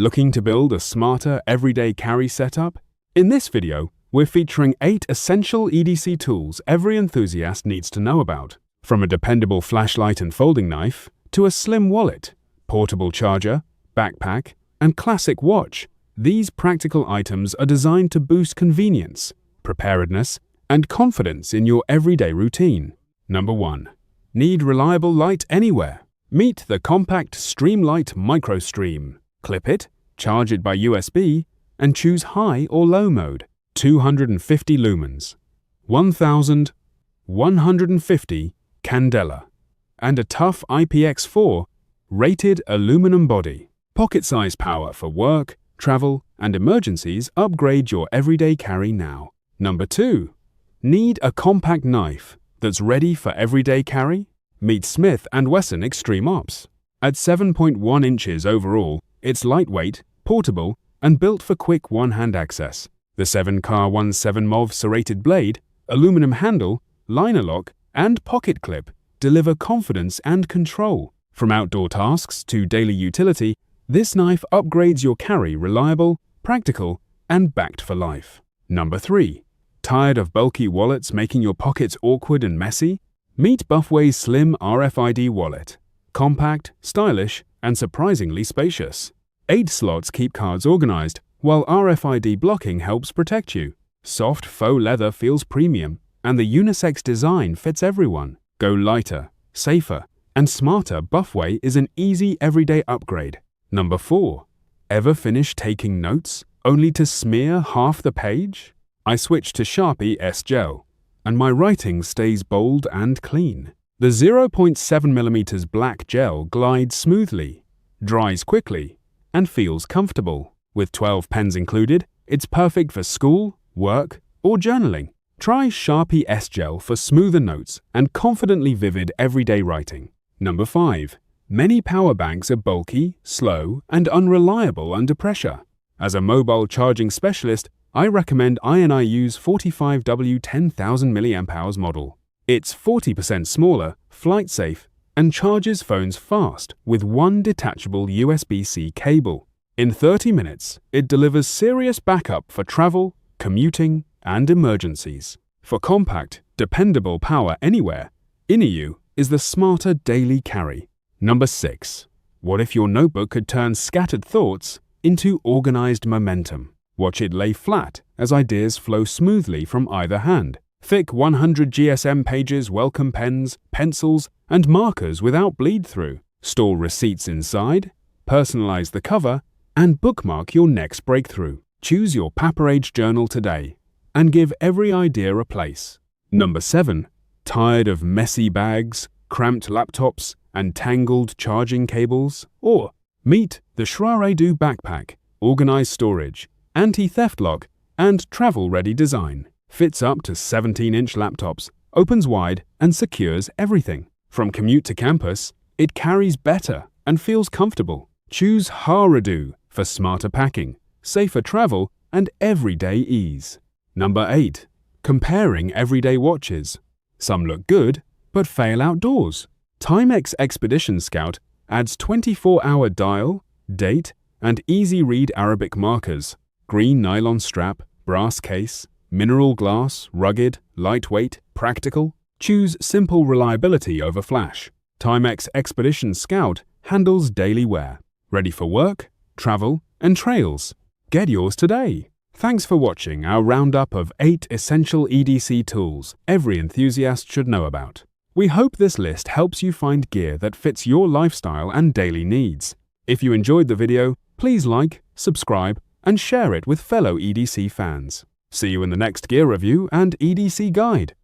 Looking to build a smarter everyday carry setup? In this video, we're featuring 8 essential EDC tools every enthusiast needs to know about. From a dependable flashlight and folding knife, to a slim wallet, portable charger, backpack, and classic watch, these practical items are designed to boost convenience, preparedness, and confidence in your everyday routine. Number 1. Need reliable light anywhere? Meet the compact Streamlight MicroStream. Clip it, charge it by USB, and choose high or low mode. 250 lumens, 1150 candela, and a tough IPX4 rated aluminum body. Pocket-size power for work, travel, and emergencies. Upgrade your everyday carry now. Number 2. Need a compact knife that's ready for everyday carry? Meet Smith & Wesson Extreme Ops. At 7.1 inches overall, it's lightweight, portable, and built for quick one-hand access. The 7Car17 MOV serrated blade, aluminum handle, liner lock, and pocket clip deliver confidence and control. From outdoor tasks to daily utility, this knife upgrades your carry reliable, practical, and backed for life. Number 3. Tired of bulky wallets making your pockets awkward and messy? Meet Buffway's slim RFID wallet. Compact, stylish, and surprisingly spacious. 8 slots keep cards organized, while RFID blocking helps protect you. Soft faux leather feels premium, and the unisex design fits everyone. Go lighter, safer, and smarter. Buffway is an easy everyday upgrade. Number 4. Ever finish taking notes only to smear half the page? I switched to Sharpie S Gel, and my writing stays bold and clean. The 0.7mm black gel glides smoothly, dries quickly, and feels comfortable. With 12 pens included, it's perfect for school, work, or journaling. Try Sharpie S Gel for smoother notes and confidently vivid everyday writing. Number 5. Many power banks are bulky, slow, and unreliable under pressure. As a mobile charging specialist, I recommend INIU's 45W 10,000 mAh model. It's 40% smaller, flight-safe, and charges phones fast with one detachable USB-C cable. In 30 minutes, it delivers serious backup for travel, commuting, and emergencies. For compact, dependable power anywhere, INIU is the smarter daily carry. Number 6. What if your notebook could turn scattered thoughts into organized momentum? Watch it lay flat as ideas flow smoothly from either hand. Thick 100 GSM pages welcome pens, pencils, and markers without bleed-through. Store receipts inside, personalize the cover, and bookmark your next breakthrough. Choose your PAPERAGE journal today and give every idea a place. Number 7. Tired of messy bags, cramped laptops, and tangled charging cables? Or meet the SHRRADOO backpack, organized storage, anti-theft lock, and travel-ready design. Fits up to 17-inch laptops, opens wide, and secures everything. From commute to campus, it carries better and feels comfortable. Choose SHRRADOO for smarter packing, safer travel, and everyday ease. Number 8. Comparing everyday watches. Some look good, but fail outdoors. Timex Expedition Scout adds 24-hour dial, date, and easy-read Arabic markers. Green nylon strap, brass case, mineral glass, rugged, lightweight, practical. Choose simple reliability over flash. Timex Expedition Scout handles daily wear. Ready for work, travel, and trails. Get yours today. Thanks for watching our roundup of 8 essential EDC tools every enthusiast should know about. We hope this list helps you find gear that fits your lifestyle and daily needs. If you enjoyed the video, please like, subscribe, and share it with fellow EDC fans. See you in the next gear review and EDC guide.